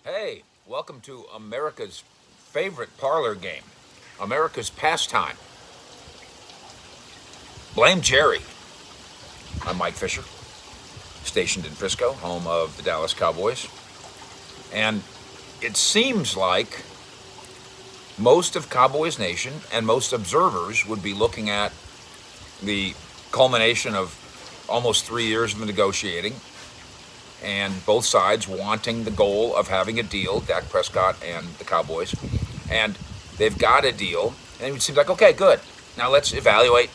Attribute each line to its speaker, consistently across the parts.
Speaker 1: Hey, welcome to America's favorite parlor game, America's pastime. Blame Jerry. I'm Mike Fisher, stationed in Frisco, home of the Dallas Cowboys. And it seems like most of Cowboys Nation and most observers would be looking at the culmination of almost 3 years of negotiating and both sides wanting the goal of having a deal, Dak Prescott and the Cowboys. And they've got a deal, and it seems like, okay, good. Now let's evaluate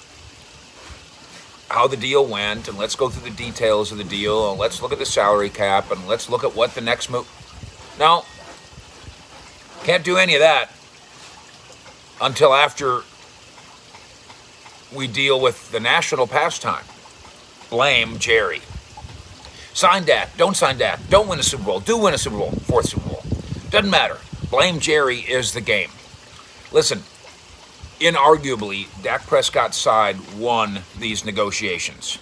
Speaker 1: how the deal went, and let's go through the details of the deal, and let's look at the salary cap, and let's look at what the next move. No, can't do any of that until after we deal with the national pastime. Blame Jerry. Sign Dak, don't sign Dak, don't win a Super Bowl, do win a Super Bowl, fourth Super Bowl. Doesn't matter. Blame Jerry is the game. Listen, inarguably, Dak Prescott's side won these negotiations.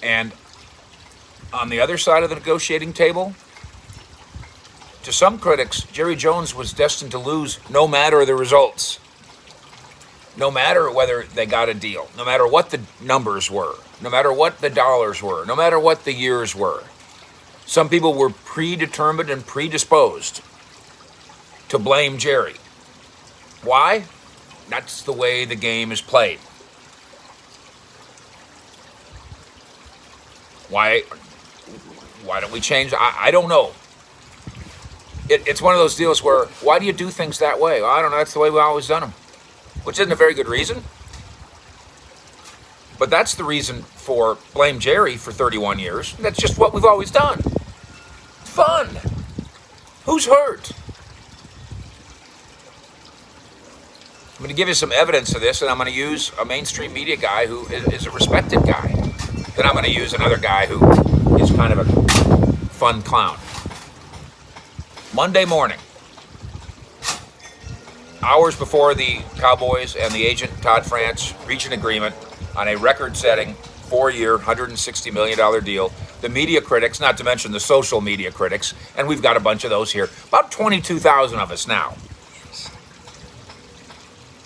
Speaker 1: And on the other side of the negotiating table, to some critics, Jerry Jones was destined to lose no matter the results. No matter whether they got a deal, no matter what the numbers were, no matter what the dollars were, no matter what the years were. Some people were predetermined and predisposed to blame Jerry. Why? That's the way the game is played. Why don't we change? I don't know. It's one of those deals where, why do you do things that way? Well, I don't know. That's the way we've always done them. Which isn't a very good reason. But that's the reason for blame Jerry for 31 years. That's just what we've always done. Fun. Who's hurt? I'm going to give you some evidence of this, and I'm going to use a mainstream media guy who is a respected guy. Then I'm going to use another guy who is kind of a fun clown. Monday morning, hours before the Cowboys and the agent Todd France reach an agreement on a record-setting 4-year, $160 million deal, the media critics, not to mention the social media critics, and we've got a bunch of those here, about 22,000 of us now,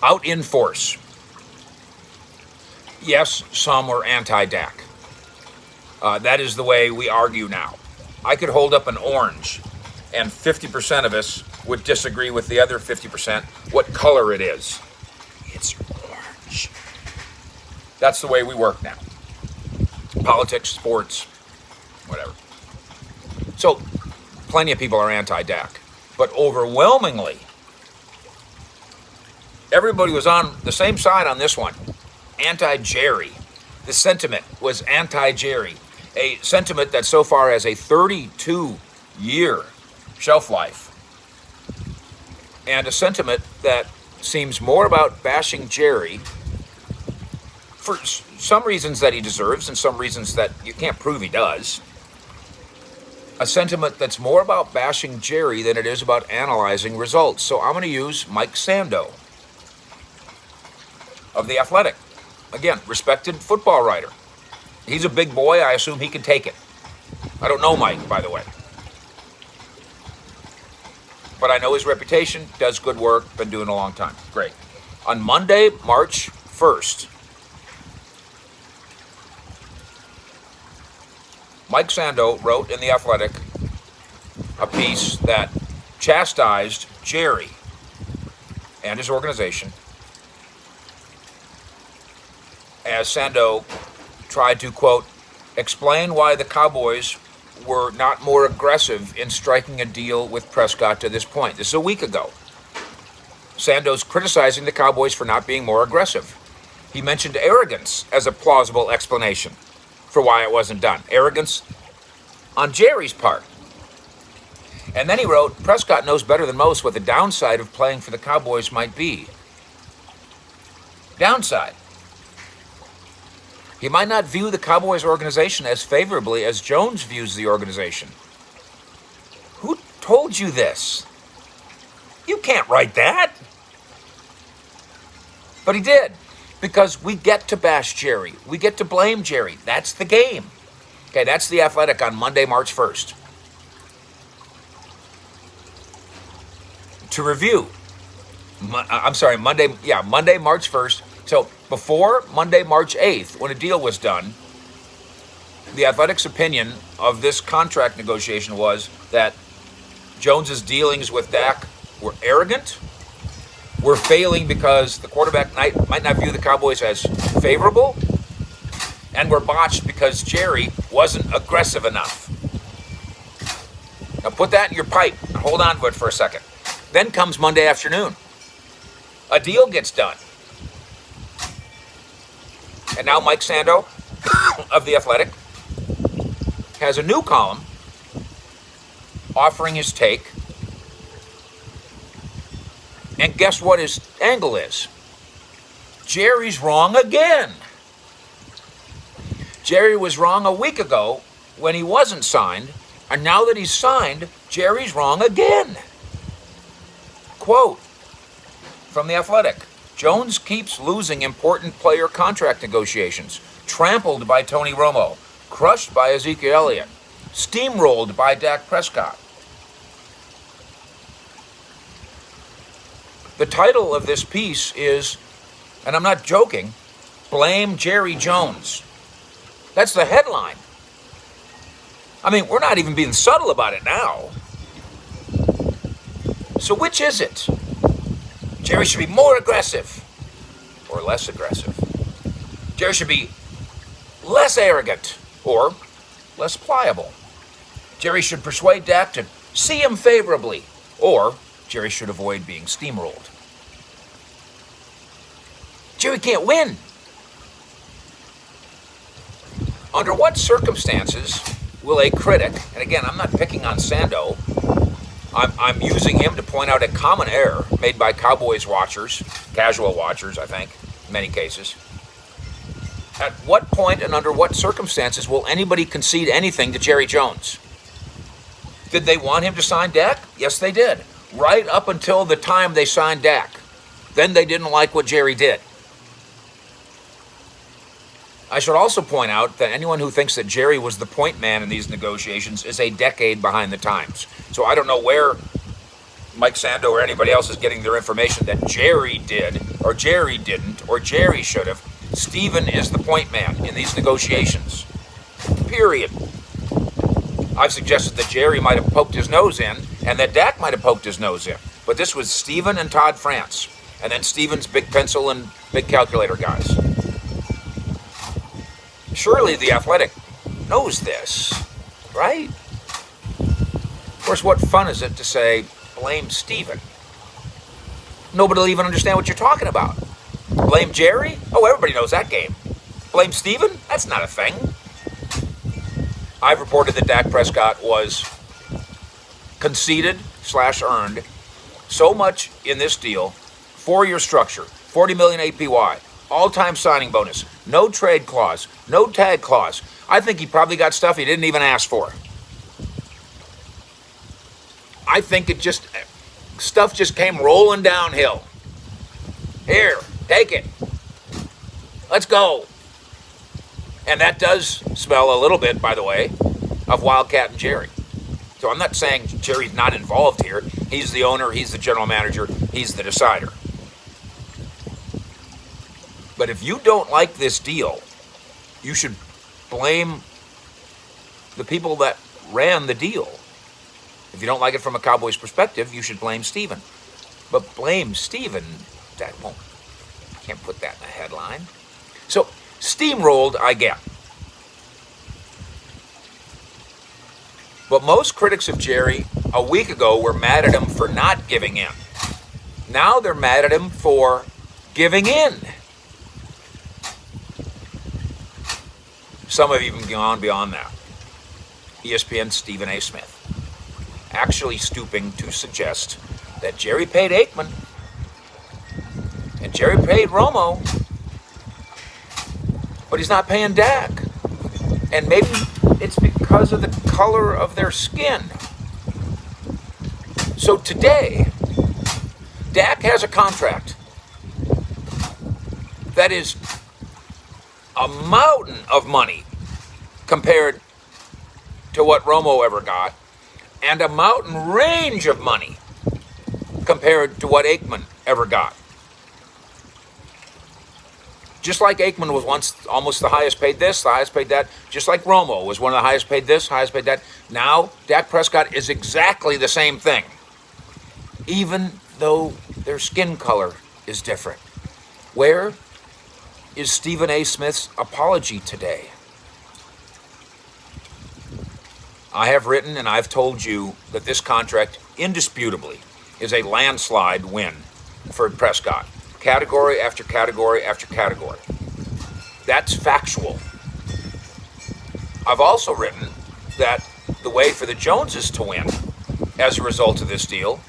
Speaker 1: out in force. Yes, some were anti-Dak. That is the way we argue now. I could hold up an orange, and 50% of us would disagree with the other 50% what color it is. It's orange. That's the way we work now. Politics, sports, whatever. So, plenty of people are anti-Dak. But overwhelmingly, everybody was on the same side on this one. Anti-Jerry. The sentiment was anti-Jerry. A sentiment that so far has a 32-year shelf life. And a sentiment that seems more about bashing Jerry for some reasons that he deserves and some reasons that you can't prove he does. A sentiment that's more about bashing Jerry than it is about analyzing results. So I'm going to use Mike Sando of The Athletic. Again, respected football writer. He's a big boy. I assume he can take it. I don't know Mike, by the way. But I know his reputation, does good work, been doing it a long time. Great. On Monday, March 1st, Mike Sando wrote in The Athletic a piece that chastised Jerry and his organization as Sando tried to, quote, explain why the Cowboys were not more aggressive in striking a deal with Prescott to this point. This is a week ago. Sando's criticizing the Cowboys for not being more aggressive. He mentioned arrogance as a plausible explanation for why it wasn't done. Arrogance on Jerry's part. And then he wrote, Prescott knows better than most what the downside of playing for the Cowboys might be. Downside. He might not view the Cowboys organization as favorably as Jones views the organization. Who told you this? You can't write that. But he did, because we get to bash Jerry. We get to blame Jerry. That's the game. Okay, that's The Athletic on Monday, March 1st. to review. Monday, March 1st. So before Monday, March 8th, when a deal was done, the Athletic's opinion of this contract negotiation was that Jones's dealings with Dak were arrogant, were failing because the quarterback might not view the Cowboys as favorable, and were botched because Jerry wasn't aggressive enough. Now put that in your pipe and hold on to it for a second. Then comes Monday afternoon. A deal gets done. And now Mike Sando of The Athletic has a new column offering his take. And guess what his angle is? Jerry's wrong again. Jerry was wrong a week ago when he wasn't signed, and now that he's signed, Jerry's wrong again. Quote from The Athletic: Jones keeps losing important player contract negotiations, trampled by Tony Romo, crushed by Ezekiel Elliott, steamrolled by Dak Prescott. The title of this piece is, and I'm not joking, Blame Jerry Jones. That's the headline. I mean, we're not even being subtle about it now. So which is it? Jerry should be more aggressive or less aggressive. Jerry should be less arrogant or less pliable. Jerry should persuade Dak to see him favorably, or Jerry should avoid being steamrolled. Jerry can't win. Under what circumstances will a critic, and again, I'm not picking on Sando, I'm using him to point out a common error made by Cowboys watchers, casual watchers, I think, in many cases. At what point and under what circumstances will anybody concede anything to Jerry Jones? Did they want him to sign Dak? Yes, they did. Right up until the time they signed Dak. Then they didn't like what Jerry did. I should also point out that anyone who thinks that Jerry was the point man in these negotiations is a decade behind the times. So I don't know where Mike Sando or anybody else is getting their information that Jerry did, or Jerry didn't, or Jerry should have. Steven is the point man in these negotiations. Period. I've suggested that Jerry might have poked his nose in, and that Dak might have poked his nose in. But this was Steven and Todd France, and then Steven's big pencil and big calculator guys. Surely The Athletic knows this, right? Of course, what fun is it to say, blame Steven? Nobody will even understand what you're talking about. Blame Jerry? Oh, everybody knows that game. Blame Steven? That's not a thing. I've reported that Dak Prescott was conceded / earned so much in this deal, 4-year structure, $40 million APY, all-time signing bonus, no trade clause, no tag clause. I think he probably got stuff he didn't even ask for. I think stuff just came rolling downhill. Here, take it. Let's go. And that does smell a little bit, by the way, of Wildcat and Jerry. So I'm not saying Jerry's not involved here. He's the owner, he's the general manager, he's the decider. But if you don't like this deal, you should blame the people that ran the deal. If you don't like it from a Cowboys perspective, you should blame Steven. But blame Steven, can't put that in a headline. So, steamrolled, I get. But most critics of Jerry a week ago were mad at him for not giving in. Now they're mad at him for giving in. Some have even gone beyond that. ESPN's Stephen A. Smith actually stooping to suggest that Jerry paid Aikman and Jerry paid Romo, but he's not paying Dak. And maybe it's because of the color of their skin. So today, Dak has a contract that is a mountain of money compared to what Romo ever got, and a mountain range of money compared compared to what Aikman ever got. Just like Aikman was once almost the highest paid this, the highest paid that, just like Romo was one of the highest paid this, highest paid that. Now, Dak Prescott is exactly the same thing, even though their skin color is different. Where is Stephen A. Smith's apology today? I have written and I've told you that this contract indisputably is a landslide win for Prescott. Category after category after category. That's factual. I've also written that the way for the Joneses to win as a result of this deal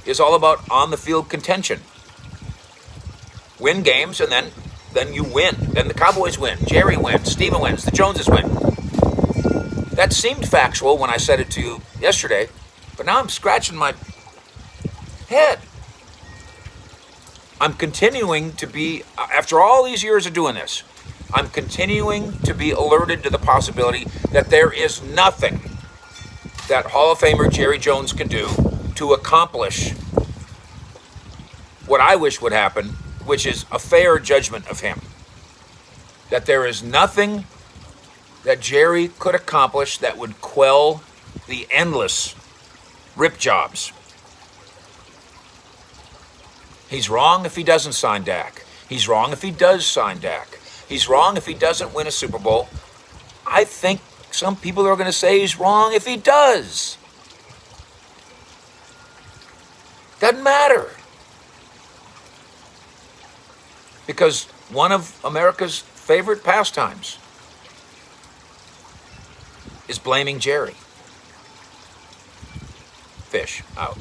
Speaker 1: is all about on-the-field contention. Win games and then you win. Then the Cowboys win, Jerry wins, Steven wins, the Joneses win. That seemed factual when I said it to you yesterday, but now I'm scratching my head. I'm continuing to be, after all these years of doing this, I'm continuing to be alerted to the possibility that there is nothing that Hall of Famer Jerry Jones can do to accomplish what I wish would happen, which is a fair judgment of him. That there is nothing that Jerry could accomplish that would quell the endless rip jobs. He's wrong if he doesn't sign Dak. He's wrong if he does sign Dak. He's wrong if he doesn't win a Super Bowl. I think some people are going to say he's wrong if he does. Doesn't matter. Because one of America's favorite pastimes is blaming Jerry. Fish out.